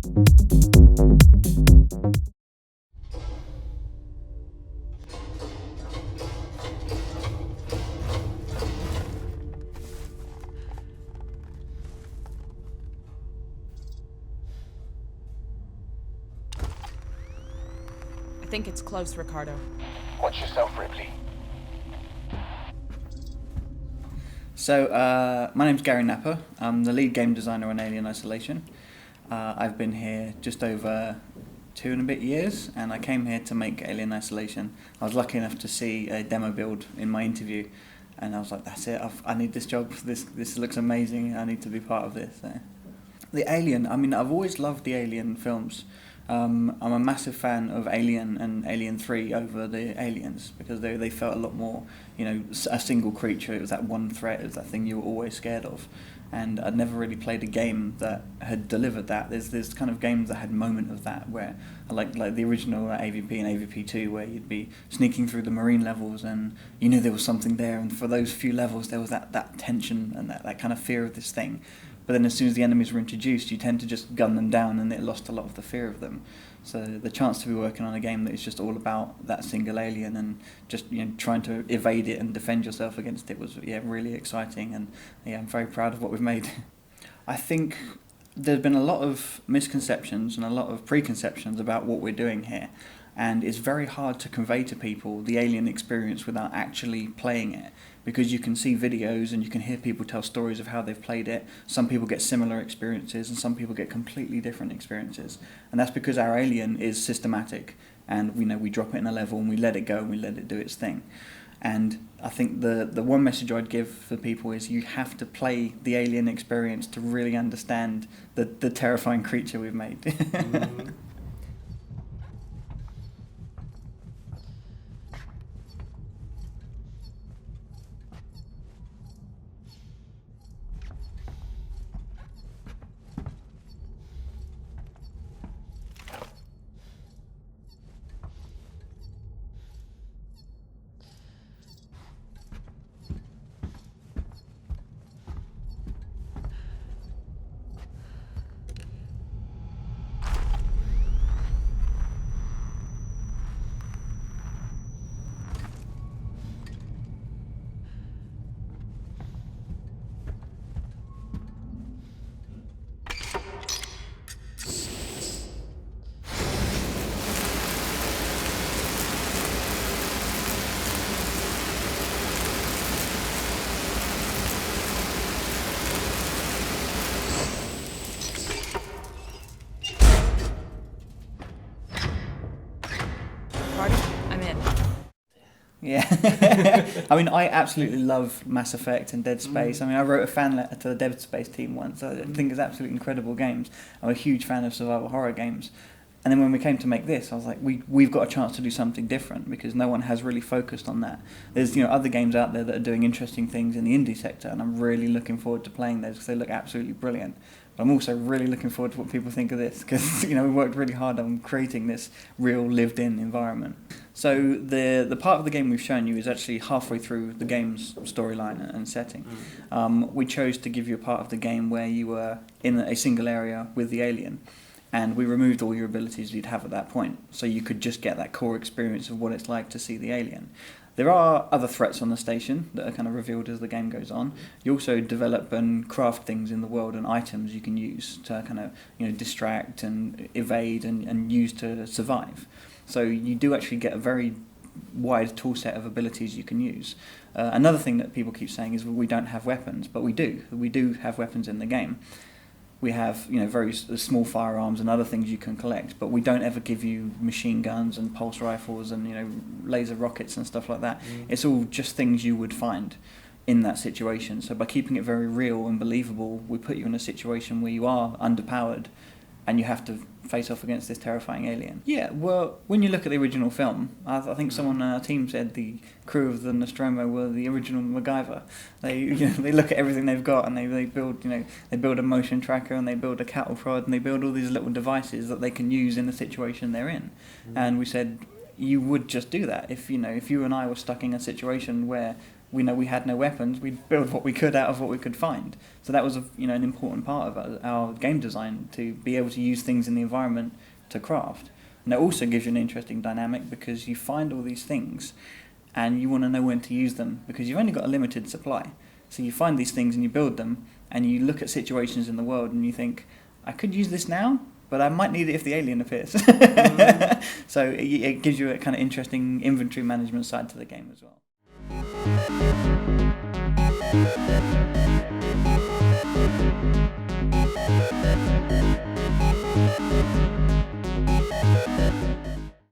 I think it's close, Ricardo. Watch yourself, Ripley. So, my name's Gary Napper. I'm the lead game designer on Alien Isolation. I've been here just over 2 and a bit years, and I came here to make Alien Isolation. I was lucky enough to see a demo build in my interview, and I was like, that's it, I need this job, this looks amazing, I need to be part of this. So. The Alien, I mean, I've always loved the Alien films. I'm a massive fan of Alien and Alien 3 over the Aliens, because they felt a lot more, a single creature. It was that one threat, it was that thing you were always scared of. And I'd never really played a game that had delivered that. There's kind of games that had moment of that, where like the original AVP and AVP2, where you'd be sneaking through the marine levels and you knew there was something there, and for those few levels there was that tension and that kind of fear of this thing. But then as soon as the enemies were introduced, you tend to just gun them down, and it lost a lot of the fear of them. So the chance to be working on a game that is just all about that single alien and just trying to evade it and defend yourself against it was really exciting, and I'm very proud of what we've made. I think there's been a lot of misconceptions and a lot of preconceptions about what we're doing here, and it's very hard to convey to people the Alien experience without actually playing it, because you can see videos and you can hear people tell stories of how they've played it. Some people get similar experiences and some people get completely different experiences, and that's because our Alien is systematic, and we drop it in a level and we let it go and we let it do its thing. And I think the one message I'd give for people is you have to play the Alien experience to really understand the terrifying creature we've made. Mm-hmm. Yeah, I mean, I absolutely love Mass Effect and Dead Space. I mean, I wrote a fan letter to the Dead Space team once. I think it's absolutely incredible games. I'm a huge fan of survival horror games. And then when we came to make this, I was like, we've got a chance to do something different, because no one has really focused on that. There's other games out there that are doing interesting things in the indie sector, and I'm really looking forward to playing those because they look absolutely brilliant. But I'm also really looking forward to what people think of this, because we worked really hard on creating this real lived-in environment. So the part of the game we've shown you is actually halfway through the game's storyline and setting. We chose to give you a part of the game where you were in a single area with the alien, and we removed all your abilities you'd have at that point, so you could just get that core experience of what it's like to see the alien. There are other threats on the station that are kind of revealed as the game goes on. You also develop and craft things in the world and items you can use to kind of distract and evade and use to survive. So you do actually get a very wide tool set of abilities you can use. Another thing that people keep saying is we don't have weapons, but we do. We do have weapons in the game. We have very small firearms and other things you can collect, but we don't ever give you machine guns and pulse rifles and laser rockets and stuff like that. It's all just things you would find in that situation. So by keeping it very real and believable, we put you in a situation where you are underpowered and you have to face off against this terrifying alien. Yeah, well, when you look at the original film, I think someone on our team said the crew of the Nostromo were the original MacGyver. They they look at everything they've got and they build they build a motion tracker and they build a cattle prod and they build all these little devices that they can use in the situation they're in. And we said you would just do that if you and I were stuck in a situation where we had no weapons, we'd build what we could out of what we could find. So that was an important part of our game design, to be able to use things in the environment to craft. And it also gives you an interesting dynamic, because you find all these things and you want to know when to use them, because you've only got a limited supply. So you find these things and you build them, and you look at situations in the world and you think, I could use this now, but I might need it if the alien appears. So it gives you a kind of interesting inventory management side to the game as well.